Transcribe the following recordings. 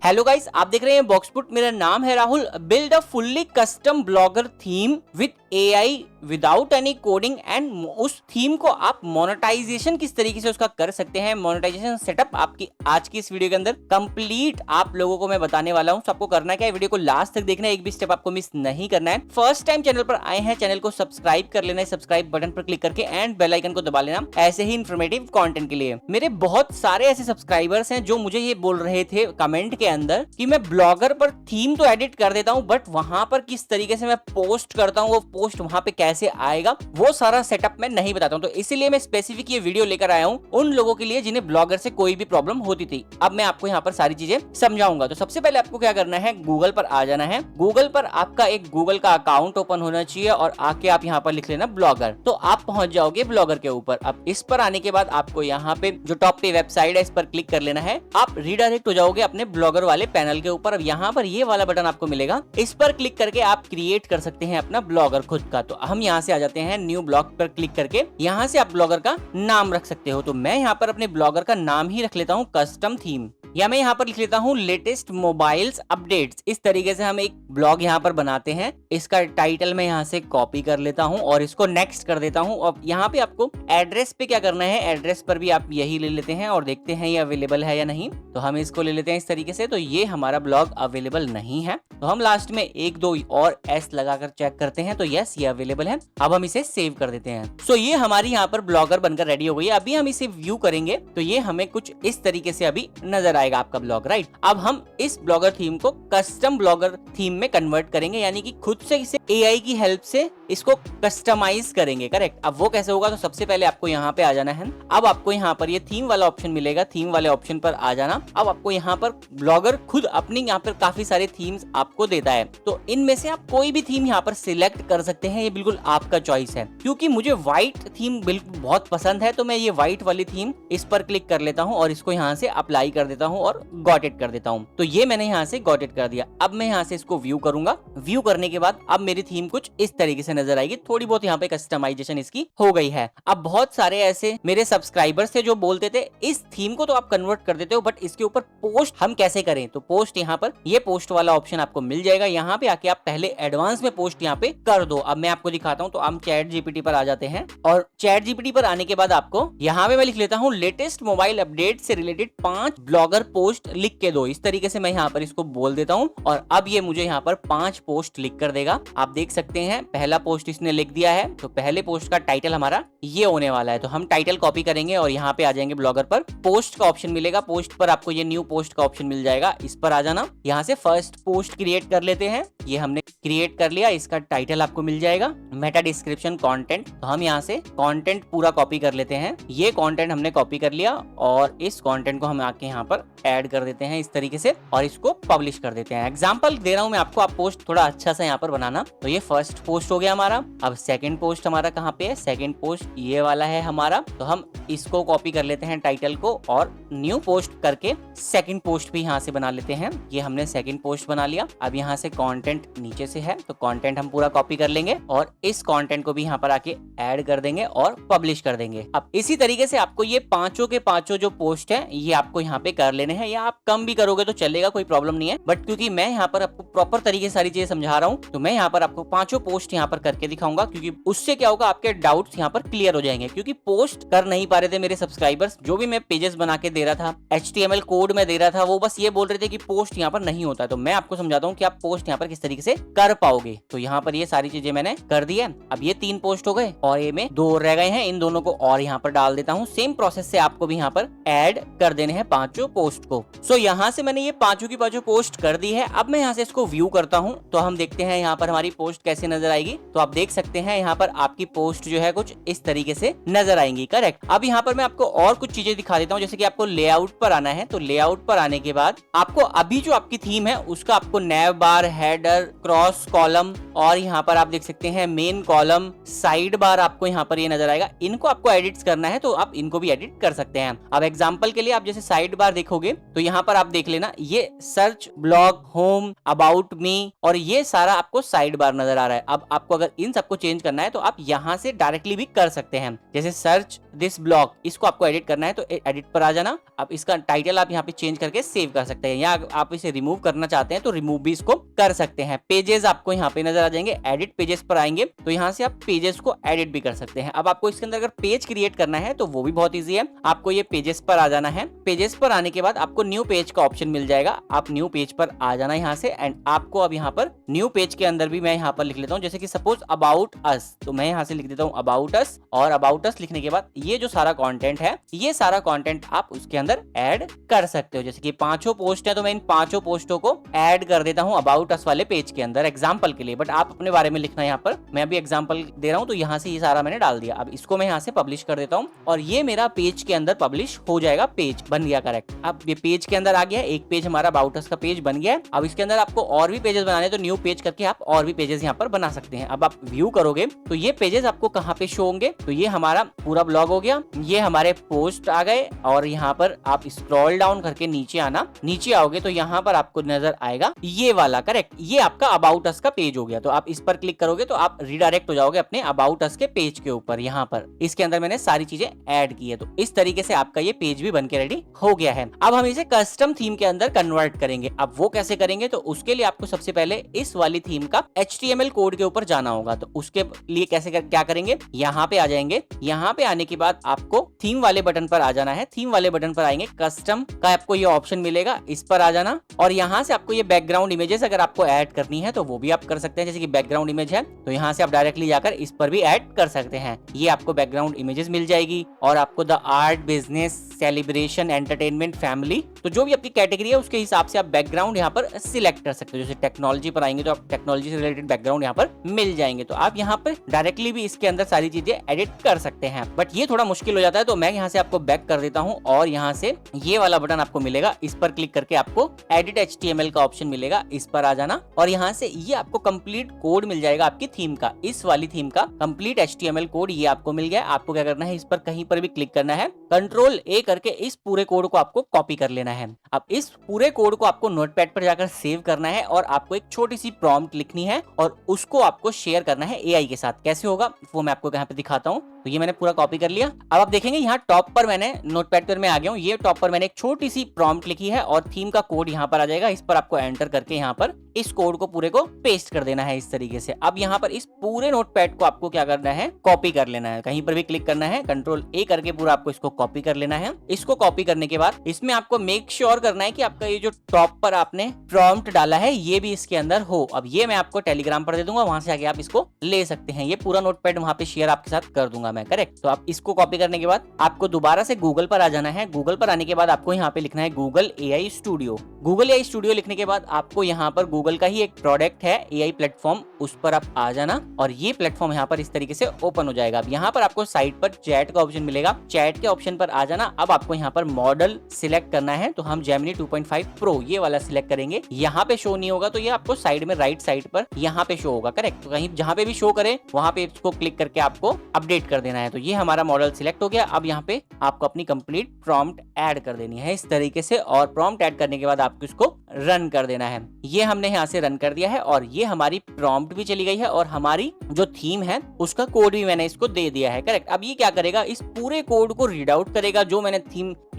Hello guys, आप देख रहे हैं बॉक्सपुट। मेरा नाम है Rahul. Build a fully custom blogger theme with AI without any coding and उस थीम को आप मोनेटाइजेशन किस तरीके से उसका कर सकते हैं, मोनेटाइजेशन सेटअप आपकी आज की इस वीडियो के अंदर कंप्लीट आप लोगों को मैं बताने वाला हूं। आपको करना क्या है, वीडियो को लास्ट तक देखना है, एक भी स्टेप आपको मिस नहीं करना है। फर्स्ट टाइम चैनल पर आए हैं, चैनल को सब्सक्राइब कर लेना है, सब्सक्राइब बटन पर क्लिक करके एंड बेल आइकन को दबा लेना ऐसे ही इन्फॉर्मेटिव कंटेंट के लिए। मेरे बहुत सारे ऐसे सब्सक्राइबर्स हैं जो मुझे ये बोल रहे थे कमेंट के अंदर कि मैं ब्लॉगर पर थीम तो एडिट कर देता हूं, बट वहां पर किस तरीके से मैं पोस्ट करता हूं, वो पोस्ट वहां पे कैसे आएगा, वो सारा सेटअप मैं नहीं बताता हूं। तो इसीलिए मैं स्पेसिफिक ये वीडियो लेकर आया हूं उन लोगों के लिए जिन्हें ब्लॉगर से कोई भी प्रॉब्लम होती थी। अब मैं आपको यहाँ पर सारी चीजें समझाऊंगा। तो सबसे पहले आपको क्या करना है, गूगल पर आ जाना है। गूगल पर आपका एक गूगल का अकाउंट ओपन होना चाहिए और आके आप यहाँ पर लिख लेना ब्लॉगर, तो आप पहुंच जाओगे ब्लॉगर के ऊपर। अब इस पर आने के बाद आपको यहाँ पे जो टॉप पे वेबसाइट है इस पर क्लिक कर लेना है। आप रीडायरेक्ट हो जाओगे अपने ब्लॉगर वाले पैनल के ऊपर। अब यहाँ पर ये वाला बटन आपको मिलेगा, इस पर क्लिक करके आप क्रिएट कर सकते हैं अपना ब्लॉगर खुद का। तो हम यहाँ से आ जाते हैं, न्यू ब्लॉग पर क्लिक करके यहाँ से आप ब्लॉगर का नाम रख सकते हो। तो मैं यहाँ पर अपने ब्लॉगर का नाम ही रख लेता हूँ कस्टम थीम, या मैं यहाँ पर लिख लेता हूँ लेटेस्ट मोबाइल्स अपडेट्स। इस तरीके से हम एक ब्लॉग यहाँ पर बनाते हैं। इसका टाइटल मैं यहाँ से कॉपी कर लेता हूँ और इसको नेक्स्ट कर देता हूँ। अब यहाँ पे आपको एड्रेस पे क्या करना है, एड्रेस पर भी आप यही ले लेते हैं और देखते हैं ये अवेलेबल है या नहीं। तो हम इसको ले लेते हैं इस तरीके से। तो ये हमारा ब्लॉग अवेलेबल नहीं है, तो हम लास्ट में एक दो और एस लगाकर चेक करते हैं। तो यस, ये अवेलेबल है। अब हम इसे सेव कर देते हैं। सो ये हमारी यहाँ पर ब्लॉगर बनकर रेडी हो गई है। अभी हम इसे व्यू करेंगे तो ये हमें कुछ इस तरीके से अभी नजर आएगा आपका ब्लॉग, राइट। अब हम इस ब्लॉगर थीम को कस्टम ब्लॉगर थीम में कन्वर्ट करेंगे, यानी कि खुद से इसे एआई की हेल्प से इसको कस्टमाइज करेंगे, करेक्ट। अब वो कैसे होगा, तो सबसे पहले आपको यहाँ पे आ जाना है। अब आपको यहाँ पर ये थीम वाला ऑप्शन मिलेगा, थीम वाले ऑप्शन पर आ जाना। अब आपको यहाँ पर ब्लॉगर खुद अपनी यहाँ पर काफी सारे थीम्स आपको देता है, तो इनमें से आप कोई भी थीम यहाँ पर सिलेक्ट कर सकते हैं। ये बिल्कुल आपका चॉइस है। क्योंकि मुझे व्हाइट थीम बिल्कुल बहुत पसंद है, तो मैं ये व्हाइट वाली थीम इस पर क्लिक कर लेता हूँ और इसको यहाँ से अप्लाई कर देता हूँ और गॉट इट कर देता हूँ। तो ये मैंने यहाँ से गॉट इट कर दिया। अब मैं यहाँ से इसको व्यू करूंगा। व्यू करने के बाद अब मेरी थीम कुछ इस तरीके से नजर आएगी। थोड़ी बहुत यहाँ पे कस्टमाइजेशन इसकी हो गई है। अब बहुत सारे ऐसे मेरे सब्सक्राइबर्स थे जो बोलते थे इस थीम को तो आप कन्वर्ट कर देते हो, बट इसके ऊपर पोस्ट हम कैसे करें। तो पोस्ट यहाँ पर ये पोस्ट वाला ऑप्शन आपको मिल जाएगा। यहाँ पे आके आप पहले एडवांस में पोस्ट यहाँ पे कर दो। अब मैं आपको दिखाता हूँ। तो हम चैट जीपीटी पर आ जाते हैं और चैट जीपीटी पर आने के बाद आपको यहाँ पे मैं लिख लेता हूँ लेटेस्ट मोबाइल अपडेट से रिलेटेड 5 ब्लॉगर पोस्ट लिख के दो। इस तरीके से मैं यहाँ पर इसको बोल देता हूँ और अब ये मुझे यहाँ पर 5 पोस्ट लिख कर देगा। आप देख सकते हैं पहला पोस्ट इसने लिख दिया है। तो पहले पोस्ट का टाइटल हमारा ये होने वाला है। तो हम टाइटल कॉपी करेंगे और यहाँ पे आ जाएंगे ब्लॉगर पर, पोस्ट का ऑप्शन मिलेगा। पोस्ट पर आपको ये न्यू पोस्ट का ऑप्शन मिल जाएगा, इस पर आ जाना। यहाँ से फर्स्ट पोस्ट क्रिएट कर लेते हैं। ये हमने क्रिएट कर लिया। इसका टाइटल आपको मिल जाएगा मेटा डिस्क्रिप्शन कंटेंट। तो हम यहाँ से कंटेंट पूरा कॉपी कर लेते हैं। ये कंटेंट हमने कॉपी कर लिया और इस कंटेंट को हम आके यहाँ पर ऐड कर देते हैं इस तरीके से और इसको पब्लिश कर देते हैं। एग्जांपल दे रहा हूं मैं आपको, आप पोस्ट थोड़ा अच्छा सा यहाँ पर बनाना। तो ये फर्स्ट पोस्ट हो गया हमारा। अब सेकंड पोस्ट हमारा कहाँ पे है, सेकंड पोस्ट ये वाला है हमारा। तो हम इसको कॉपी कर लेते हैं टाइटल को और न्यू पोस्ट करके सेकंड पोस्ट भी यहाँ से बना लेते हैं। ये हमने सेकंड पोस्ट बना लिया। अब यहाँ से कंटेंट नीचे से है तो कंटेंट हम पूरा कॉपी कर लेंगे और इस कंटेंट को भी यहाँ पर आके ऐड कर देंगे और पब्लिश कर देंगे। अब इसी तरीके से आपको ये पांचों के पांचों जो पोस्ट है ये आपको यहाँ पे कर लेने हैं, या आप कम भी करोगे तो चलेगा, कोई प्रॉब्लम नहीं है। बट क्योंकि मैं यहाँ पर आपको प्रॉपर तरीके से सारी चीजें समझा रहा हूँ तो मैं यहाँ पर आपको पांचों पोस्ट यहाँ पर करके दिखाऊंगा, क्योंकि उससे क्या होगा आपके डाउट्स यहाँ पर क्लियर हो जाएंगे। क्योंकि पोस्ट कर नहीं पा रहे थे मेरे सब्सक्राइबर्स, जो भी मैं पेजेस बना के दे रहा था, HTML कोड में दे रहा था, वो बस ये बोल रहे थे कि पोस्ट यहाँ पर नहीं होता। तो मैं आपको समझाता हूँ कि आप पोस्ट यहाँ पर किस तरीके से कर पाओगे। तो यहाँ पर ये सारी चीजें मैंने कर दी है। अब ये 3 पोस्ट हो गए और ये में 2 रह गए हैं। इन दोनों को और यहाँ पर डाल देता हूँ। सेम प्रोसेस से आपको भी यहाँ पर ऐड कर देने हैं पांचों पोस्ट को। सो यहाँ से मैंने ये पांचों की पांचों पोस्ट कर दी है। अब मैं यहाँ से इसको व्यू करता हूँ तो हम देखते हैं यहाँ पर हमारी पोस्ट कैसे नजर आएगी। तो आप देख सकते हैं यहाँ पर आपकी पोस्ट जो है कुछ इस तरीके से नजर आएंगी, करेक्ट। अब यहाँ पर मैं आपको और कुछ चीजें दिखा देता हूँ, जैसे कि आपको लेआउट पर आना है। तो लेआउट पर आने के बाद आपको अभी जो आपकी थीम है उसका आपको नैव बार, हेडर, क्रॉस क्रॉस कॉलम, और यहाँ पर आप देख सकते हैं मेन कॉलम, साइड बार आपको यहाँ पर ये नजर आएगा। इनको आपको एडिट करना है तो आप इनको भी एडिट कर सकते हैं। अब एग्जांपल के लिए आप जैसे साइड बार देखोगे तो यहाँ पर आप देख लेना, ये search, blog, home, about me, और ये सारा आपको साइड बार नजर आ रहा है। अब आपको अगर इन सबको चेंज करना है तो आप यहाँ से डायरेक्टली भी कर सकते हैं। जैसे सर्च दिस ब्लॉग, इसको आपको एडिट करना है तो एडिट पर आ जाना। अब इसका टाइटल आप यहाँ पे चेंज करके सेव कर सकते हैं, या आप इसे रिमूव करना चाहते हैं तो रिमूव भी इसको कर सकते हैं। पेजेस आपको यहाँ पे नजर आ जाएंगे, एडिट पेजेस पर आएंगे तो यहाँ से आप पेजेस को एडिट भी कर सकते हैं। अब आपको इसके अंदर अगर पेज क्रिएट करना है तो वो भी बहुत ईजी है। आपको ये पेजेस पर आ जाना है। पेजेस पर आने के बाद आपको न्यू पेज का ऑप्शन मिल जाएगा, आप न्यू पेज पर आ जाना यहाँ से। एंड आपको अब यहाँ पर न्यू पेज के अंदर भी मैं यहाँ पर लिख लेता हूँ, जैसे कि सपोज अबाउट अस, तो मैं यहाँ से लिख देता हूँ अबाउट अस। और अबाउट अस लिखने के बाद ये जो सारा कंटेंट है, ये सारा कंटेंट आप उसके अंदर ऐड कर सकते हो। जैसे कि 5 पोस्ट है तो मैं इन 5 पोस्टों को ऐड कर देता हूँ अबाउट अस वाले पेज के अंदर एग्जांपल के लिए, बट आप अपने बारे में लिखना है। यहाँ पर मैं अभी एग्जांपल दे रहा हूँ तो यहाँ से ये सारा मैंने डाल दिया। अब इसको मैं यहाँ से पब्लिश कर देता हूँ और ये मेरा पेज के अंदर पब्लिश हो जाएगा। पेज बन गया करेक्ट। अब ये पेज के अंदर आ गया, एक पेज हमारा अबाउट अस का पेज बन गया है। अब इसके अंदर आपको और भी पेजेस बनाने तो न्यू पेज करके आप और भी पेजेस यहाँ पर बना सकते हैं। अब आप व्यू करोगे तो ये पेजेस आपको कहाँ पे शो होंगे, तो ये हमारा पूरा ब्लॉग हो गया, ये हमारे पोस्ट आ गए, और यहाँ पर आप स्क्रॉल डाउन करके नीचे आना, नीचे आओगे तो यहाँ पर आपको नजर आएगा ये वाला करेक्ट, ये आपका अबाउट अस का पेज हो गया। तो आप इस पर क्लिक करोगे तो आप रिडायरेक्ट हो जाओगे अपने अबाउट अस के पेज के ऊपर। यहाँ पर इसके अंदर मैंने सारी चीजें ऐड की है, तो इस तरीके से आपका ये पेज भी बनके रेडी हो गया है। अब हम इसे कस्टम थीम के अंदर कन्वर्ट करेंगे। अब वो कैसे करेंगे, तो उसके लिए आपको सबसे पहले इस वाली थीम का HTML कोड के ऊपर जाना होगा। तो उसके लिए क्या करेंगे, यहाँ पे आ जाएंगे। यहाँ पे आने के बाद आपको थीम वाले बटन पर आ जाना है। थीम वाले बटन पर आएंगे, कस्टम का आपको ये ऑप्शन मिलेगा, इस पर आ जाना। और यहाँ से आपको ये बैकग्राउंड इमेजेस अगर आपको ऐड करनी है तो वो भी आप कर सकते हैं। जैसे कि बैकग्राउंड इमेज है तो यहाँ से आप डायरेक्टली जाकर इस पर भी ऐड कर सकते हैं। ये आपको बैकग्राउंड इमेजेस मिल जाएगी। और आपको the art, business, celebration, entertainment, family, तो जो भी आपकी कैटेगरी है उसके हिसाब से आप बैकग्राउंड यहाँ पर सिलेक्ट कर सकते हो। जैसे टेक्नोलॉजी पर आएंगे तो आप टेक्नोलॉजी से रिलेटेड बैकग्राउंड यहाँ पर मिल जाएंगे। तो आप यहाँ पर डायरेक्टली भी इसके अंदर सारी चीजें एडिट कर सकते हैं, बट ये थोड़ा मुश्किल हो जाता है। तो मैं यहाँ से आपको बैक कर देता हूँ और यहाँ से ये वाला बटन आपको मिलेगा, इस पर क्लिक करके आपको एडिट HTML का ऑप्शन मिलेगा, इस पर आ जाना। और यहाँ से ये आपको कंप्लीट कोड मिल जाएगा आपकी थीम का, इस वाली थीम का कंप्लीट HTML कोड ये आपको मिल गया। आपको क्या करना है, इस पर कहीं पर भी क्लिक करना है, Ctrl A करके इस पूरे कोड को आपको कॉपी कर लेना है। अब इस पूरे कोड को आपको नोटपैड पर जाकर सेव करना है और आपको एक छोटी सी प्रॉम्प्ट लिखनी है और उसको आपको शेयर करना है AI के साथ। कैसे होगा वो मैं आपको यहाँ पे दिखाता हूँ। तो ये मैंने पूरा कॉपी कर लिया। अब आप देखेंगे यहाँ टॉप पर मैंने नोटपैड पर मैं आ गया हूँ, ये टॉप पर मैंने एक छोटी सी प्रॉम्प्ट लिखी है और थीम का कोड यहाँ पर आ जाएगा। इस पर आपको एंटर करके यहाँ पर इस कोड को पूरे को पेस्ट कर देना है इस तरीके से। अब यहाँ पर इस पूरे नोटपैड को आपको क्या करना है, कॉपी कर लेना है। कहीं पर भी क्लिक करना है, Ctrl A करके पूरा आपको इसको कॉपी कर लेना है। इसको कॉपी करने के बाद इसमें आपको मेक श्योर करना है कि आपका ये जो टॉप पर आपने प्रॉम्प्ट डाला है ये भी इसके अंदर हो। अब ये मैं आपको टेलीग्राम पर दे दूंगा, वहां से आगे आप इसको ले सकते हैं। ये पूरा नोटपैड वहां पे शेयर आपके साथ कर दूंगा मैं, करेक्ट। तो आप इसको कॉपी करने के बाद आपको दोबारा से गूगल पर आ जाना है। गूगल पर आने के बाद आपको यहाँ पे लिखना है Google AI studio. Google AI studio लिखने के बाद आपको यहाँ पर गूगल का ही एक प्रोडक्ट है AI प्लेटफॉर्म, उस पर आप आ जाना और ये प्लेटफॉर्म यहाँ पर इस तरीके से ओपन हो जाएगा। अब यहाँ पर आपको साइड पर चैट का ऑप्शन मिलेगा, चैट के ऑप्शन पर आ जाना। अब आपको यहाँ पर मॉडल सिलेक्ट करना है, तो हम Gemini 2.5 Pro ये वाला सिलेक्ट करेंगे। यहाँ पे शो नहीं होगा तो ये आपको साइड में राइट साइड पर यहाँ पे शो होगा, करेक्ट। तो कहीं जहाँ पे भी शो करे वहां पे इसको क्लिक करके आपको अपडेट कर देना है। तो ये हमारा मॉडल सिलेक्ट हो गया। अब यहाँ पे आपको अपनी कंप्लीट प्रॉम्प्ट ऐड कर देनी है इस तरीके से, और प्रॉम्प्ट ऐड करने के बाद आपको इसको रन कर देना है। ये हमने यहाँ से रन कर दिया है और ये हमारी प्रॉम्प्ट भी चली गई है और हमारी जो थीम है उसका कोड भी मैंने इसको दे दिया है, करेक्ट। अब ये क्या करेगा, इस पूरे कोड को रीड आउट करेगा। जो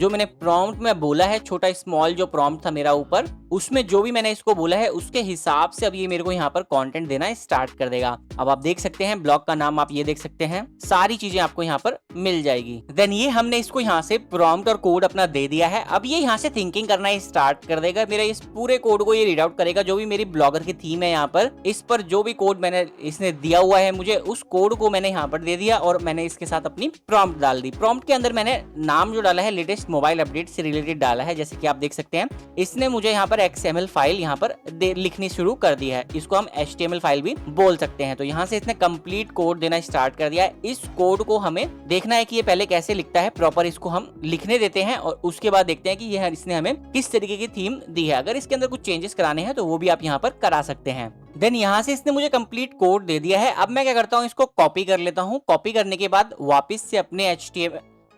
मैंने प्रॉम्प्ट में बोला है, छोटा स्मॉल जो प्रॉम्प्ट था मेरा ऊपर, उसमें जो भी मैंने इसको बोला है उसके हिसाब से अब ये मेरे को यहाँ पर कंटेंट देना स्टार्ट कर देगा। अब आप देख सकते हैं ब्लॉग का नाम आप ये देख सकते हैं, सारी चीजें आपको यहाँ पर मिल जाएगी। देन ये हमने इसको यहाँ से प्रॉम्प्ट और कोड अपना दे दिया है। अब ये यहाँ से थिंकिंग करना स्टार्ट कर देगा। मेरे इस पूरे कोड को ये रीड आउट करेगा, जो भी मेरी ब्लॉगर की थीम है यहाँ पर, इस पर जो भी कोड मैंने इसने दिया हुआ है मुझे, उस कोड को मैंने यहाँ पर दे दिया और मैंने इसके साथ अपनी प्रॉम्प्ट डाल दी। प्रॉम्प्ट के अंदर मैंने नाम जो डाला है लेटेस्ट मोबाइल अपडेट से रिलेटेड डाला है। जैसे कि आप देख सकते हैं इसने मुझे यहाँ पर XML फाइल यहाँ पर लिखनी शुरू कर दी है। इसको हम HTML फाइल भी बोल सकते हैं। तो यहाँ से इसने कंप्लीट कोड देना स्टार्ट कर दिया है। इस कोड को हमें देखना है कि ये पहले कैसे लिखता है प्रॉपर, इसको हम लिखने देते हैं और उसके बाद देखते हैं कि ये इसने हमें किस तरीके की थीम दी है। अगर इसके अंदर कुछ चेंजेस कराने हैं तो वो भी आप यहाँ पर करा सकते हैं। देन यहाँ से इसने मुझे कंप्लीट कोड दे दिया है। अब मैं क्या करता हूँ, इसको कॉपी कर लेता हूँ। कॉपी करने के बाद वापस से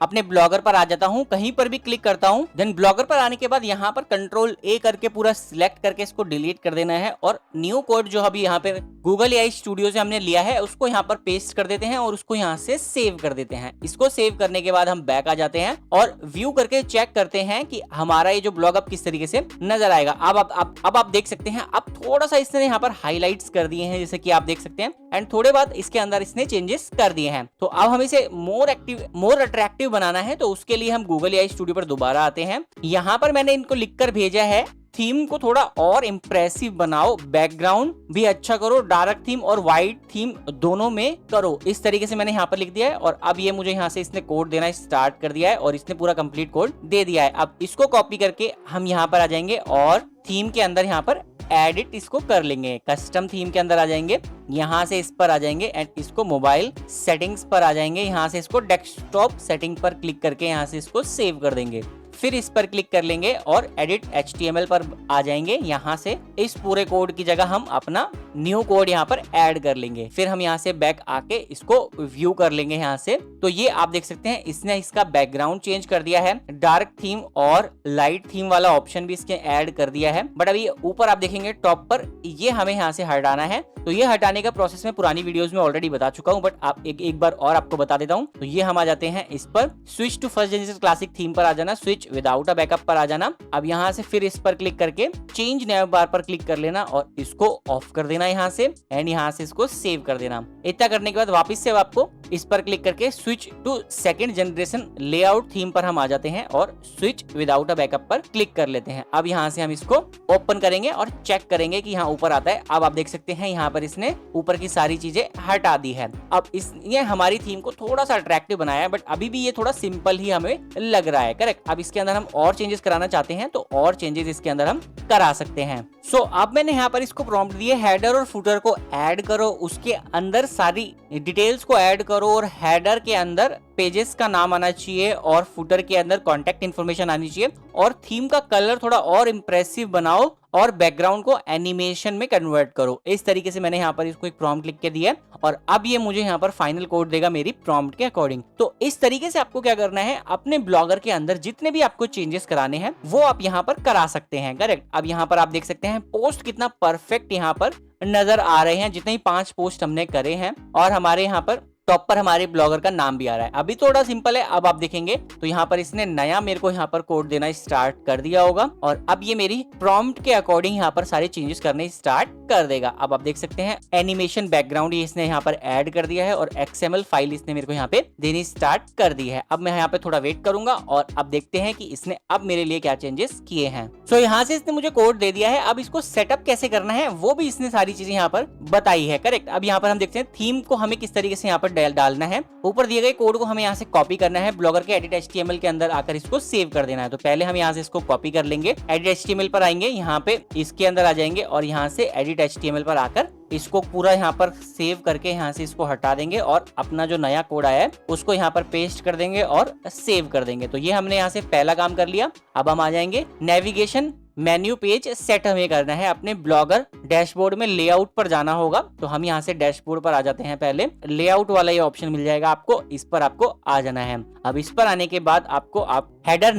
अपने ब्लॉगर पर आ जाता हूँ, कहीं पर भी क्लिक करता हूँ। देन ब्लॉगर पर आने के बाद यहाँ पर कंट्रोल ए करके पूरा सिलेक्ट करके इसको डिलीट कर देना है और न्यू कोड जो अभी यहाँ पे गूगल एआई स्टूडियो से हमने लिया है उसको यहाँ पर पेस्ट कर देते हैं और उसको यहाँ से सेव कर देते हैं। इसको सेव करने के बाद हम बैक आ जाते हैं और व्यू करके चेक करते हैं कि हमारा ये जो ब्लॉग अब किस तरीके से नजर आएगा। अब आप देख सकते हैं, अब थोड़ा सा इसने यहाँ पर हाईलाइट्स कर दिए हैं जैसे कि आप देख सकते हैं, एंड थोड़े बाद इसके अंदर इसने चेंजेस कर दिए हैं। तो अब हम इसे मोर अट्रैक्टिव बनाना है, तो उसके लिए हम गूगल एआई स्टूडियो पर दोबारा आते हैं। यहाँ पर मैंने इनको लिखकर भेजा है, थीम को थोड़ा और इम्प्रेसिव बनाओ, बैकग्राउंड भी अच्छा करो, डार्क थीम और व्हाइट थीम दोनों में करो। इस तरीके से मैंने यहाँ पर लिख दिया है और अब ये मुझे यहाँ से इसने कोड देना स्टार्ट कर दिया है और इसने पूरा कंप्लीट कोड दे दिया है। अब इसको कॉपी करके हम यहाँ पर आ जाएंगे और थीम के अंदर यहाँ पर एडिट इसको कर लेंगे। कस्टम थीम के अंदर आ जाएंगे, यहाँ से इस पर आ जाएंगे एंड इसको मोबाइल सेटिंग्स पर आ जाएंगे, यहाँ से इसको डेस्कटॉप सेटिंग पर क्लिक करके यहाँ से इसको सेव कर देंगे। फिर इस पर क्लिक कर लेंगे और एडिट HTML पर आ जाएंगे। यहाँ से इस पूरे कोड की जगह हम अपना न्यू कोड यहाँ पर ऐड कर लेंगे। फिर हम यहाँ से बैक आके इसको व्यू कर लेंगे यहाँ से। तो ये आप देख सकते हैं इसने इसका बैकग्राउंड चेंज कर दिया है, डार्क थीम और लाइट थीम वाला ऑप्शन भी इसके ऐड कर दिया है। बट अभी ऊपर आप देखेंगे टॉप पर, ये हमें यहाँ से हटाना है। तो ये हटाने का प्रोसेस में पुरानी वीडियोस में ऑलरेडी बता चुका हूँ, बट आप एक बार और आपको बता देता हूँ। तो ये हम आ जाते हैं इस पर, switch to first generation classic theme पर आ जाना, स्विच विदाउट अ बैकअप पर आ जाना। अब यहाँ से फिर इस पर क्लिक करके चेंज नैव बार पर क्लिक कर लेना और इसको ऑफ कर देना यहाँ से, एंड यहाँ से इसको सेव कर देना। इतना करने के बाद वापस से आपको इस पर क्लिक करके switch to second generation layout theme पर हम आ जाते हैं और स्विच विदाउट अ बैकअप पर क्लिक कर लेते हैं। अब यहाँ से हम इसको ओपन करेंगे और चेक करेंगे कि यहाँ ऊपर आता है। अब आप देख सकते हैं यहाँ पर इसने ऊपर की सारी चीजें हटा दी है। अब ये हमारी थीम को थोड़ा सा अट्रैक्टिव बनाया है, बट अभी भी ये थोड़ा सिंपल ही हमें लग रहा है। करेक्ट। अब इसके अंदर हम और चेंजेस कराना चाहते हैं तो और चेंजेस इसके अंदर हम करा सकते हैं। सो अब मैंने यहाँ पर इसको प्रॉम्प्ट दिए, हेडर और फुटर को ऐड करो, उसके अंदर सारी डिटेल्स को ऐड करो और हेडर के अंदर पेजेस का नाम आना चाहिए और फुटर के अंदर कॉन्टेक्ट इन्फॉर्मेशन आनी चाहिए और थीम का कलर थोड़ा और इम्प्रेसिव बनाओ और बैकग्राउंड को एनिमेशन में कन्वर्ट करो। इस तरीके से मैंने यहाँ पर इसको एक प्रॉम्प्ट लिख के दिया और अब ये मुझे यहाँ पर फाइनल कोड देगा मेरी प्रॉम्प्ट के अकॉर्डिंग। तो इस तरीके से आपको क्या करना है, अपने ब्लॉगर के अंदर जितने भी आपको चेंजेस कराने हैं वो आप यहाँ पर करा सकते हैं। करेक्ट। अब यहाँ पर आप देख सकते हैं पोस्ट कितना परफेक्ट यहाँ पर नजर आ रहे हैं, जितने ही 5 पोस्ट हमने करे हैं और हमारे यहाँ पर टॉप पर हमारे ब्लॉगर का नाम भी आ रहा है। अभी थोड़ा सिंपल है। अब आप देखेंगे तो यहाँ पर इसने नया मेरे को यहाँ पर कोड देना स्टार्ट कर दिया होगा और अब ये मेरी प्रॉम्प्ट के अकॉर्डिंग यहाँ पर सारे चेंजेस करने स्टार्ट कर देगा। अब आप देख सकते हैं एनिमेशन बैकग्राउंड ये इसने यहाँ पर ऐड कर दिया है और XML फाइल इसने मेरे को यहाँ पे देनी स्टार्ट कर दी है। अब मैं यहाँ पे थोड़ा वेट करूंगा और अब देखते हैं कि इसने अब मेरे लिए क्या चेंजेस किए हैं। सो यहाँ से इसने मुझे कोड दे दिया है। अब इसको सेटअप कैसे करना है वो भी इसने सारी चीजें यहाँ पर बताई है। करेक्ट। अब यहाँ पर हम देखते हैं थीम को हमें किस तरीके से यहाँ पर डालना है। ऊपर दिए गए कोड को हमें यहाँ से कॉपी करना है, ब्लॉगर के एडिट HTML के अंदर आकर इसको सेव कर देना है। तो पहले हम यहाँ से इसको कॉपी कर लेंगे, एडिट HTML पर आएंगे, यहाँ पे इसके अंदर आ जाएंगे और यहाँ से एडिट HTML पर आकर इसको पूरा यहाँ पर सेव करके यहाँ से इसको हटा देंगे और अपना जो नया कोड आया है उसको यहाँ पर पेस्ट कर देंगे और सेव कर देंगे। तो ये हमने यहाँ से पहला काम कर लिया। अब हम आ जाएंगे नेविगेशन मेन्यू पेज सेट हमें करना है, अपने ब्लॉगर डैशबोर्ड में लेआउट पर जाना होगा। तो हम यहाँ से डैशबोर्ड पर आ जाते हैं, पहले लेआउट वाला ये ऑप्शन मिल जाएगा आपको, इस पर आपको आ जाना है। अब इस पर आने के बाद आपको हेडर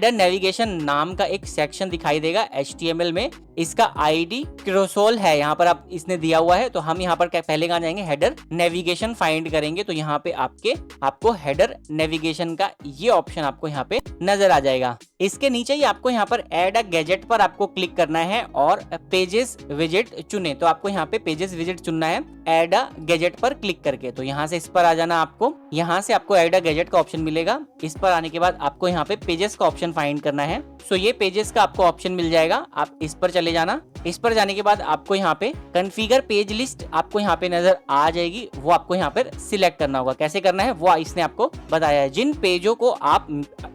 नेविगेशन नाम का एक सेक्शन दिखाई देगा HTML में, इसका ID क्रोसोल है यहाँ पर आप इसने दिया हुआ है। तो हम यहाँ पर पहले कहाँ जाएंगे, हेडर नेविगेशन फाइंड करेंगे। तो यहाँ पे आपको हेडर नेविगेशन का ये ऑप्शन आपको यहाँ पे नजर आ जाएगा। इसके नीचे ही आपको यहाँ पर ऐड अ गैजेट पर आपको क्लिक करना है और पेजेस विजेट चुने। तो आपको यहाँ पे पेजेस विजेट चुनना है ऐड अ गैजेट पर क्लिक करके। तो यहाँ से इस पर आ जाना, आपको यहाँ से आपको ऐड अ गैजेट का ऑप्शन मिलेगा। इस पर आने के बाद आपको यहाँ पे पेजेस का ऑप्शन फाइंड करना है। सो ये पेजेस का आपको ऑप्शन मिल जाएगा, आप इस पर चले जाना। इस पर जाने के बाद आपको यहाँ पे कॉन्फ़िगर पेज लिस्ट आपको यहाँ पे नजर आ जाएगी, वो आपको यहाँ पर सिलेक्ट करना होगा। कैसे करना है वो इसने आपको बताया है। जिन पेजों को आप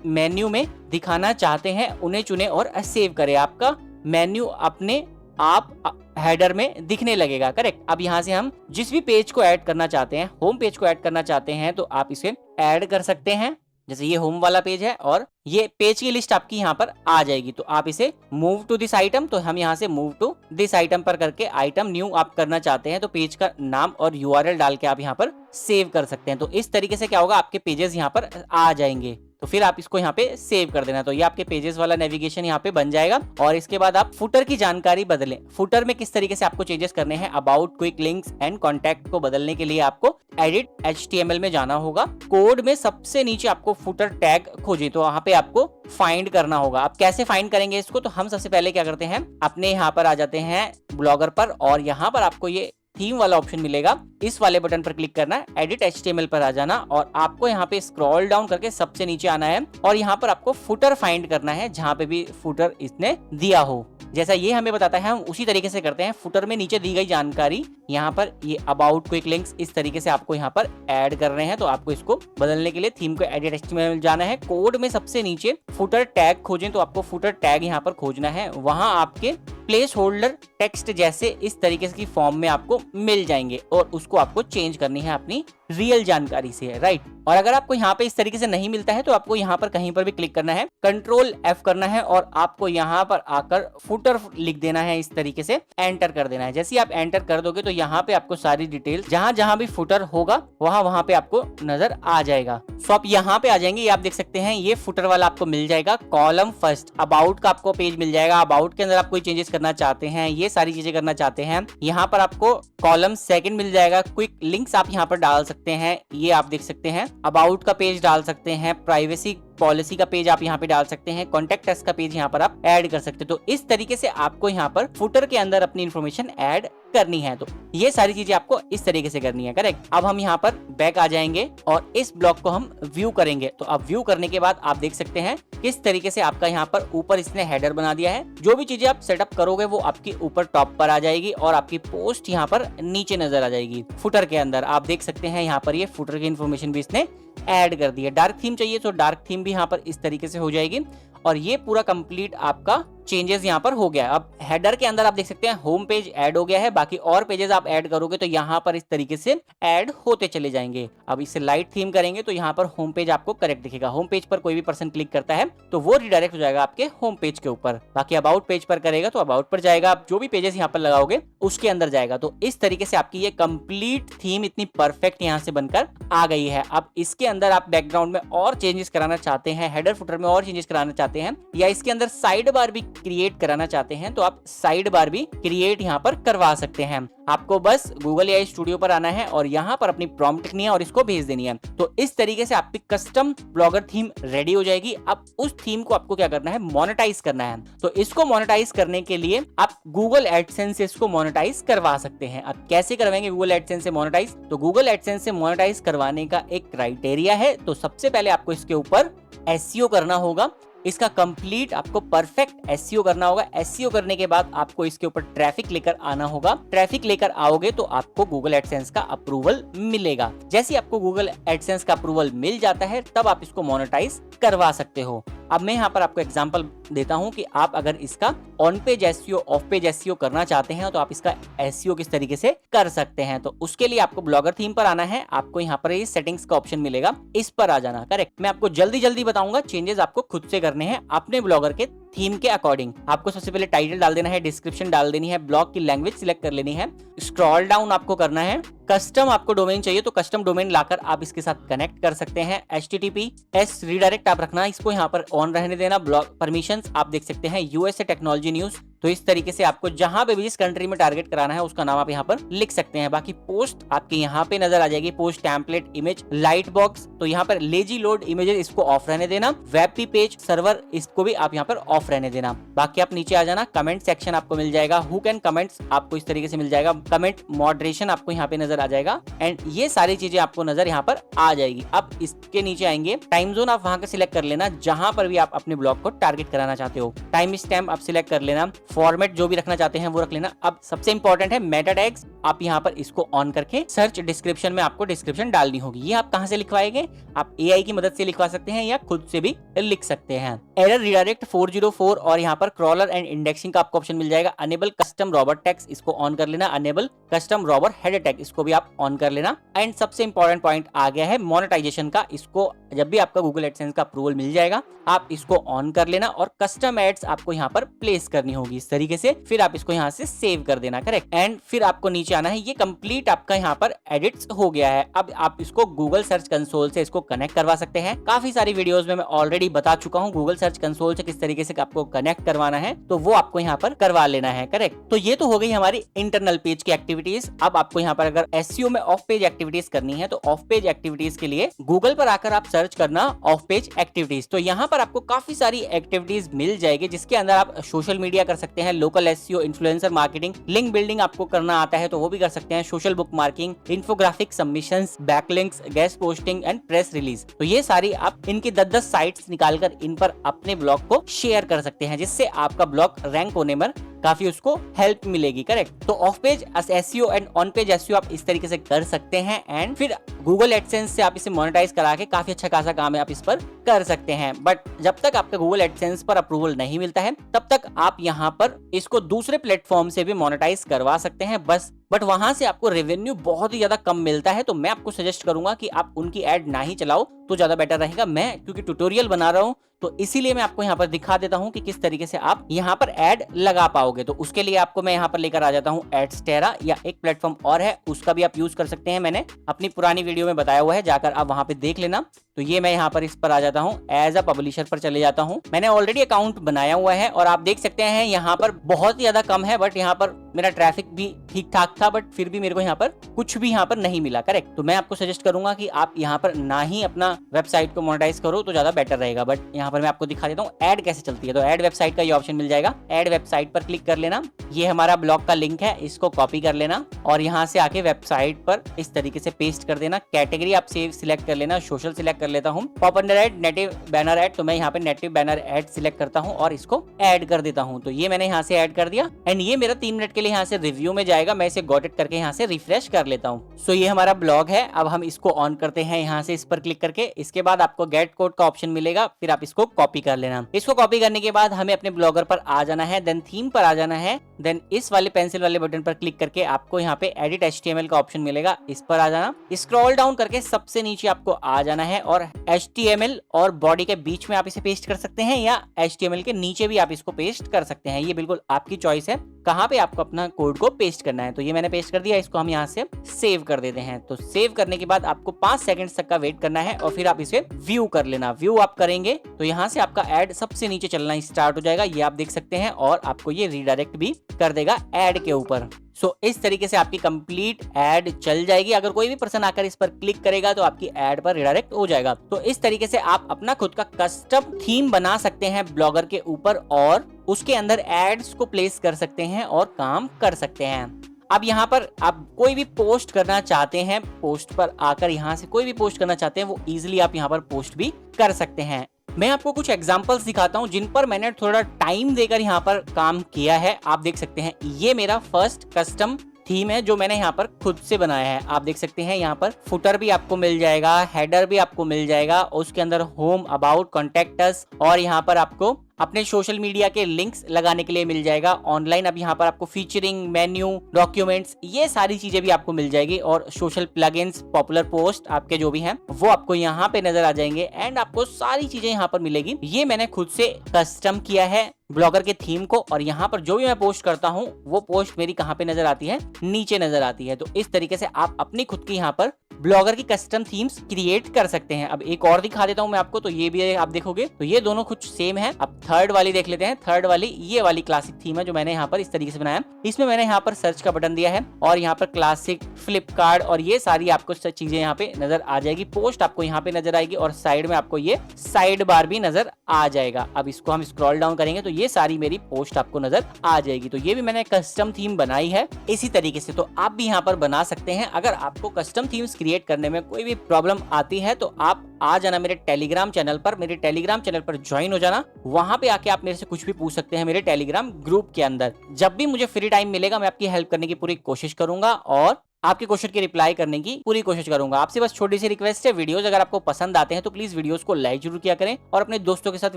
मेन्यू में दिखाना चाहते हैं उन्हें चुने और सेव करें। आपका मेन्यू अपने आप हेडर में दिखने लगेगा। करेक्ट। अब यहाँ से हम जिस भी पेज को ऐड करना चाहते हैं, होम पेज को ऐड करना चाहते हैं, तो आप इसे ऐड कर सकते हैं। जैसे ये होम वाला पेज है और ये पेज की लिस्ट आपकी यहाँ पर आ जाएगी। तो आप इसे मूव टू दिस आइटम, तो हम यहाँ से मूव टू दिस आइटम पर करके आइटम न्यू आप करना चाहते हैं तो पेज का नाम और यूआरएल डाल के आप यहाँ पर सेव कर सकते हैं। तो इस तरीके से क्या होगा, आपके पेजेस यहाँ पर आ जाएंगे। तो फिर आप इसको यहाँ पे सेव कर देना। तो ये आपके पेजेस वाला नेविगेशन यहाँ पे बन जाएगा। और इसके बाद आप फुटर की जानकारी बदलें। फुटर में किस तरीके से आपको चेंजेस करने हैं, about, quick links and contact को बदलने के लिए आपको एडिट HTML में जाना होगा। कोड में सबसे नीचे आपको फुटर टैग खोजें, तो वहां पे आपको फाइंड करना होगा। आप कैसे फाइंड करेंगे इसको, तो हम सबसे पहले क्या करते हैं, अपने यहाँ पर आ जाते हैं ब्लॉगर पर और यहाँ पर आपको ये थीम वाला ऑप्शन मिलेगा। इस वाले बटन पर क्लिक करना है, एडिट HTML पर आ जाना और आपको यहाँ पे स्क्रॉल डाउन करके सबसे नीचे आना है और यहाँ पर आपको फुटर फाइंड करना है जहां पे भी फुटर इसने दिया हो। जैसा ये हमें बताता है हम उसी तरीके से करते हैं। फुटर में नीचे दी गई जानकारी यहाँ पर ये अबाउट, क्विक लिंक्स इस तरीके से आपको यहाँ पर ऐड कर रहे हैं। तो आपको इसको बदलने के लिए थीम को एडिट HTML जाना है। कोड में सबसे नीचे फुटर टैग खोजें, तो आपको फुटर टैग यहाँ पर खोजना है। वहां आपके प्लेस होल्डर टेक्स्ट जैसे इस तरीके की फॉर्म में आपको मिल जाएंगे और उसको आपको चेंज करनी है अपनी रियल जानकारी से, राइट। और अगर आपको यहाँ पे इस तरीके से नहीं मिलता है तो आपको यहाँ पर कहीं पर भी क्लिक करना है, कंट्रोल F करना है और आपको यहाँ पर आकर फुटर लिख देना है। इस तरीके से एंटर कर देना है। जैसे ही आप एंटर कर दोगे तो यहाँ पे आपको सारी डिटेल जहां जहां भी फुटर होगा वहां पे आपको नजर आ जाएगा। सो आप यहाँ पे आ जाएंगे, ये आप देख सकते हैं ये फुटर वाला आपको मिल जाएगा। कॉलम फर्स्ट अबाउट का आपको पेज मिल जाएगा। अबाउट के अंदर आप कोई चेंजेस करना चाहते हैं, ये सारी चीजें करना चाहते हैं, यहाँ पर आपको कॉलम सेकंड मिल जाएगा। क्विक लिंक्स आप यहाँ पर डाल सकते हैं, ये आप देख सकते हैं। अबाउट का पेज डाल सकते हैं, प्राइवेसी पॉलिसी का पेज आप यहाँ पे डाल सकते हैं, कॉन्टेक्ट अस का पेज यहाँ पर आप ऐड कर सकते हैं। तो इस तरीके से आपको यहाँ पर फुटर के अंदर अपनी इंफॉर्मेशन ऐड करनी है। तो ये सारी चीजें आपको इस तरीके से करनी है, करेक्ट। अब हम यहाँ पर बैक आ जाएंगे और इस ब्लॉक को हम व्यू करेंगे। तो अब व्यू करने के बाद आप देख सकते हैं किस तरीके से आपका यहाँ पर ऊपर इसने हेडर बना दिया है। जो भी चीजें आप सेटअप करोगे वो आपकी ऊपर टॉप पर आ जाएगी और आपकी पोस्ट यहाँ पर नीचे नजर आ जाएगी। फुटर के अंदर आप देख सकते हैं यहाँ पर ये फुटर की इन्फॉर्मेशन भी इसने ऐड कर दी है। डार्क थीम चाहिए तो डार्क थीम भी यहाँ पर इस तरीके से हो जाएगी और ये पूरा कंप्लीट आपका चेंजेस यहाँ पर हो गया। अब हेडर के अंदर आप देख सकते हैं होम पेज ऐड हो गया है। बाकी और पेजेस आप ऐड करोगे तो यहाँ पर इस तरीके से ऐड होते चले जाएंगे। अब इसे लाइट थीम करेंगे तो यहाँ पर होम पेज आपको करेक्ट दिखेगा। होम पेज पर कोई भी पर्सन क्लिक करता है तो वो रिडायरेक्ट हो जाएगा आपके होम पेज के ऊपर। बाकी अबाउट पेज पर करेगा तो अबाउट पर जाएगा, आप जो भी पेजेस यहाँ पर लगाओगे उसके अंदर जाएगा। तो इस तरीके से आपकी ये कंप्लीट थीम इतनी परफेक्ट यहाँ से बनकर आ गई है। अब इसके अंदर आप बैकग्राउंड में और चेंजेस कराना चाहते हैं, हेडर फुटर में और चेंजेस कराना चाहते हैं या इसके अंदर साइड बार भी क्रिएट कराना चाहते हैं तो आप साइड बार भी क्रिएट यहाँ पर करवा सकते हैं। आपको बस गूगल AI स्टूडियो पर आना है और यहाँ पर अपनी प्रॉम्प्ट लिखनी है और इसको भेज देनी है। तो इस तरीके से आपकी कस्टम ब्लॉगर थीम रेडी हो जाएगी। अब उस थीम को आपको क्या करना है, मोनेटाइज करना है। तो इसको मोनेटाइज करने के लिए आप गूगल एडसेंस से इसको मोनेटाइज करवा सकते हैं। अब कैसे करवाएंगे गूगल एडसेंस से मोनेटाइज, तो गूगल एडसेंस से मोनेटाइज करवाने का एक क्राइटेरिया है। तो सबसे पहले आपको इसके ऊपर SEO करना होगा। इसका कंप्लीट आपको परफेक्ट SEO करना होगा। SEO करने के बाद आपको इसके ऊपर ट्रैफिक लेकर आना होगा। ट्रैफिक लेकर आओगे तो आपको गूगल एडसेंस का अप्रूवल मिलेगा। जैसे आपको गूगल एडसेंस का अप्रूवल मिल जाता है तब आप इसको मोनेटाइज करवा सकते हो। अब मैं यहाँ पर आपको एग्जांपल देता हूँ कि आप अगर इसका on page SEO, of page SEO करना चाहते हैं तो आप इसका SEO किस तरीके से कर सकते हैं। तो उसके लिए आपको ब्लॉगर थीम पर आना है। आपको यहाँ पर ये सेटिंग्स का ऑप्शन मिलेगा, इस पर आ जाना, करेक्ट। मैं आपको जल्दी जल्दी बताऊंगा, चेंजेस आपको खुद से करने हैं अपने ब्लॉगर के थीम के अकॉर्डिंग। आपको सबसे पहले टाइटल डाल देना है, डिस्क्रिप्शन डाल देनी है, ब्लॉग की लैंग्वेज सिलेक्ट कर लेनी है, स्क्रॉल डाउन आपको करना है। कस्टम आपको डोमेन चाहिए तो कस्टम डोमेन लाकर आप इसके साथ कनेक्ट कर सकते हैं। HTTPS रीडायरेक्ट आप रखना, इसको यहाँ पर ऑन रहने देना। ब्लॉग परमिशंस आप देख सकते हैं USA टेक्नोलॉजी न्यूज। तो इस तरीके से आपको जहां पे भी जिस कंट्री में टारगेट कराना है उसका नाम आप यहाँ पर लिख सकते हैं। बाकी पोस्ट आपके यहाँ पे नजर आ जाएगी, post template image light box. तो यहाँ पर लेजी लोड इमेजेस इसको ऑफ रहने देना। वेब पेज सर्वर इसको भी आप यहाँ पर ऑफ रहने देना। बाकी आप नीचे आ जाना, कमेंट सेक्शन आपको मिल जाएगा, हुक एंड कमेंट्स आपको इस तरीके से मिल जाएगा, कमेंट मॉडरेशन आपको यहाँ पे नजर आ जाएगा एंड ये सारी चीजें आपको नजर यहाँ पर आ जाएगी। अब इसके नीचे आएंगे, टाइम जोन आप वहां का सिलेक्ट कर लेना जहां पर भी आप अपने ब्लॉग को टारगेट कराना चाहते हो। टाइम स्टैम्प आप सिलेक्ट कर लेना, फॉर्मेट जो भी रखना चाहते हैं वो रख लेना। अब सबसे इंपॉर्टेंट है मेटा टैग्स आप यहाँ पर इसको ऑन करके सर्च डिस्क्रिप्शन में आपको डिस्क्रिप्शन डालनी होगी। ये आप कहाँ से लिखवाएंगे? आप AI की मदद से लिखवा सकते हैं या खुद से भी लिख सकते हैं। एरर रिडायरेक्ट 404 और यहाँ पर क्रॉलर एंड इंडेक्सिंग का आपको ऑप्शन मिल जाएगा। अनेबल कस्टम रॉबर टैग्स, इसको ऑन कर लेना। Enable custom robots header tag, इसको भी आप ऑन कर लेना। एंड सबसे इंपॉर्टेंट पॉइंट आ गया है मोनेटाइजेशन का। इसको जब भी आपका गूगल एडसेंस का अप्रूवल मिल जाएगा आप इसको ऑन कर लेना और कस्टम एड्स आपको यहाँ पर प्लेस करनी होगी इस तरीके से। फिर आप इसको यहाँ से सेव कर देना, करेक्ट। एंड फिर आपको नीचे आना है। ये कंप्लीट आपका यहाँ पर एडिट्स हो गया है। अब आप इसको गूगल सर्च कंसोल से इसको कनेक्ट करवा सकते हैं। काफी सारी वीडियोस में मैं ऑलरेडी बता चुका हूँ गूगल सर्च कंसोल से किस तरीके से आपको कनेक्ट करवाना है, तो वो आपको यहाँ पर करवा लेना है, करेक्ट। तो ये तो हो गई हमारी इंटरनल पेज की एक्टिविटीज। अब आपको यहाँ पर अगर एसईओ में ऑफ पेज एक्टिविटीज करनी है तो ऑफ पेज एक्टिविटीज के लिए गूगल पर आकर आप सर्च करना ऑफ पेज एक्टिविटीज। तो यहाँ पर आपको काफी सारी एक्टिविटीज मिल जाएगी जिसके अंदर आप सोशल मीडिया कर सकते हैं, local SEO, influencer marketing, link building आपको करना आता है तो वो भी कर सकते हैं, social book marking, infographic submissions, backlinks, guest posting and press release. तो ये सारी आप इनकी 10-10 साइट्स निकालकर इन पर अपने ब्लॉग को शेयर कर सकते हैं जिससे आपका ब्लॉग रैंक होने में काफी उसको हेल्प मिलेगी, करेक्ट। तो of page SEO and on page SEO आप इस तरीके से कर सकते हैं। एंड फिर गूगल एडसेंस से आप इसे मोनेटाइज करा के काफी अच्छा खासा काम है आप इस पर कर सकते हैं। बट जब तक आपका गूगल एडसेंस पर अप्रूवल नहीं मिलता है तब तक आप यहाँ पर इसको दूसरे प्लेटफॉर्म से भी मोनेटाइज करवा सकते हैं बट वहां से आपको रेवेन्यू बहुत ही ज्यादा कम मिलता है। तो मैं आपको सजेस्ट करूंगा कि आप उनकी एड ना ही चलाओ तो ज्यादा बेटर रहेगा। मैं क्योंकि ट्यूटोरियल बना रहा हूँ तो इसीलिए मैं आपको यहाँ पर दिखा देता हूँ कि किस तरीके से आप यहाँ पर ऐड लगा पाओगे। तो उसके लिए आपको मैं यहाँ पर लेकर आ जाता हूँ एडस्टेरा, या एक प्लेटफॉर्म और है उसका भी आप यूज कर सकते हैं। मैंने अपनी पुरानी वीडियो में बताया हुआ है, जाकर आप वहां पे देख लेना। तो ये मैं यहाँ पर इस पर आ जाता हूँ, एज अ पब्लिशर पर चले जाता हूँ। मैंने ऑलरेडी अकाउंट बनाया हुआ है और आप देख सकते हैं यहाँ पर बहुत ही ज्यादा कम है, बट यहाँ पर मेरा ट्रैफिक भी ठीक ठाक था, बट फिर भी मेरे को यहाँ पर कुछ भी यहाँ पर नहीं मिला, करेक्ट। तो मैं आपको सजेस्ट करूंगा कि आप यहाँ पर ना ही अपना वेबसाइट को मोनेटाइज करो तो ज्यादा बेटर रहेगा। बट यहाँ पर मैं आपको दिखा देता हूँ ऐड कैसे चलती है। तो ऐड वेबसाइट का ये ऑप्शन मिल जाएगा, ऐड वेबसाइट पर क्लिक कर लेना। ये हमारा ब्लॉग का लिंक है, इसको कॉपी कर लेना और यहाँ से आके वेबसाइट पर इस तरीके से पेस्ट कर देना। कैटेगरी आप सेव सिलेक्ट कर लेना, सोशल सिलेक्ट कर लेता हूँ, popular add, native banner add. तो मैं यहाँ पे नेटिव बैनर एड सिलेक्ट करता हूँ और इसको ऐड कर देता हूँ। तो ये मैंने यहाँ से ऐड कर दिया एंड ये मेरा 3 मिनट के लिए यहाँ से रिव्यू में जाएगा। मैं इसे गॉट इट करके यहाँ से रिफ्रेश कर लेता हूँ। सो ये हमारा ब्लॉग है। अब हम इसको ऑन करते हैं यहाँ से, इस पर क्लिक करके। इसके बाद आपको गेट कोड का ऑप्शन मिलेगा, फिर आप इसको कॉपी कर लेना। इसको कॉपी करने के बाद हमें अपने ब्लॉगर पर आ जाना है, देन थीम पर आ जाना है, देन इस वाले पेंसिल वाले बटन पर क्लिक करके आपको यहाँ पे एडिट HTML का ऑप्शन मिलेगा, इस पर आ जाना। स्क्रॉल डाउन करके सबसे नीचे आपको आ जाना है और HTML और बॉडी के बीच में आप इसे पेस्ट कर सकते हैं या HTML के नीचे भी आप इसको पेस्ट कर सकते हैं। ये बिल्कुल आपकी चॉइस है कहाँ पे आपको अपना कोड को पेस्ट करना है। तो ये मैंने पेस्ट कर दिया, इसको हम यहाँ से सेव कर देते हैं। तो सेव करने के बाद आपको 5 सेकंड तक का वेट करना है और फिर आप इसे व्यू कर लेना। व्यू आप करेंगे तो यहाँ से आपका ऐड सबसे नीचे चलना स्टार्ट हो जाएगा, ये आप देख सकते हैं, और आपको ये रिडायरेक्ट भी कर देगा ऐड के ऊपर। सो इस तरीके से आपकी कंप्लीट ऐड चल जाएगी। अगर कोई भी पर्सन आकर इस पर क्लिक करेगा तो आपकी ऐड पर रिडायरेक्ट हो जाएगा। तो इस तरीके से आप अपना खुद का कस्टम थीम बना सकते हैं ब्लॉगर के ऊपर और उसके अंदर एड्स को प्लेस कर सकते हैं और काम कर सकते हैं। अब यहाँ पर आप कोई भी पोस्ट करना चाहते हैं, पोस्ट पर आकर यहाँ से कोई भी पोस्ट करना चाहते हैं वो इजिली आप यहाँ पर पोस्ट भी कर सकते हैं। मैं आपको कुछ एग्जांपल्स दिखाता हूं जिन पर मैंने थोड़ा टाइम देकर यहाँ पर काम किया है। आप देख सकते हैं ये मेरा फर्स्ट कस्टम थीम है जो मैंने यहाँ पर खुद से बनाया है। आप देख सकते हैं यहाँ पर फुटर भी आपको मिल जाएगा, हेडर भी आपको मिल जाएगा, उसके अंदर होम, अबाउट, कॉन्टेक्ट अस और यहाँ पर आपको अपने सोशल मीडिया के लिंक्स लगाने के लिए मिल जाएगा ऑनलाइन। अब यहाँ पर आपको फीचरिंग, मेन्यू, डॉक्यूमेंट्स, ये सारी चीजें भी आपको मिल जाएगी और सोशल प्लगइन्स, पॉपुलर पोस्ट आपके जो भी हैं वो आपको यहाँ पे नजर आ जाएंगे एंड आपको सारी चीजें यहाँ पर मिलेगी। ये मैंने खुद से कस्टम किया है ब्लॉगर के थीम को और यहाँ पर जो भी मैं पोस्ट करता हूँ वो पोस्ट मेरी कहाँ पे नजर आती है, नीचे नजर आती है। तो इस तरीके से आप अपनी खुद की यहाँ पर ब्लॉगर की कस्टम थीम्स क्रिएट कर सकते हैं। अब एक और दिखा देता हूँ मैं आपको, तो ये भी आप देखोगे तो ये दोनों कुछ सेम है। अब थर्ड वाली देख लेते हैं। थर्ड वाली ये वाली क्लासिक थीम है जो मैंने यहाँ पर इस तरीके से बनाया। इसमें मैंने यहाँ पर सर्च का बटन दिया है और यहाँ पर क्लासिक, फ्लिपकार्ट और ये सारी आपको चीजें यहाँ पे नजर आ जाएगी। पोस्ट आपको यहाँ पे नजर आएगी और साइड में आपको ये साइड बार भी नजर आ जाएगा। अब इसको हम स्क्रॉल डाउन करेंगे तो ये सारी मेरी पोस्ट आपको नजर आ जाएगी। तो ये भी मैंने कस्टम थीम बनाई है इसी तरीके से। तो आप भी यहाँ पर बना सकते हैं। अगर आपको कस्टम थीम्स क्रिएट करने में कोई भी प्रॉब्लम आती है तो आप आ जाना मेरे टेलीग्राम चैनल पर, मेरे टेलीग्राम चैनल पर ज्वाइन हो जाना। वहां पे आके आप मेरे से कुछ भी पूछ सकते हैं मेरे टेलीग्राम ग्रुप के अंदर। जब भी मुझे फ्री टाइम मिलेगा मैं आपकी हेल्प करने की पूरी कोशिश करूंगा और आपके क्वेश्चन की रिप्लाई करने की पूरी कोशिश करूंगा। आपसे बस छोटी सी रिक्वेस्ट है, वीडियोस अगर आपको पसंद आते हैं तो प्लीज वीडियोस को लाइक जरूर किया करें और अपने दोस्तों के साथ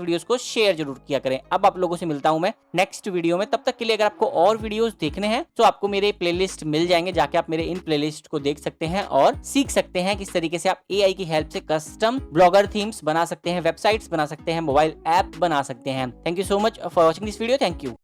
वीडियोस को शेयर जरूर किया करें। अब आप लोगों से मिलता हूं मैं नेक्स्ट वीडियो में। तब तक के लिए अगर आपको और वीडियोस देखने हैं तो आपको मेरे प्लेलिस्ट मिल जाएंगे, जाके आप मेरे इन प्लेलिस्ट को देख सकते हैं और सीख सकते हैं किस तरीके से आप एआई की हेल्प से कस्टम ब्लॉगर थीम्स बना सकते हैं, वेबसाइट्स बना सकते हैं, मोबाइल ऐप बना सकते हैं। Thank you so much for watching this video. Thank you.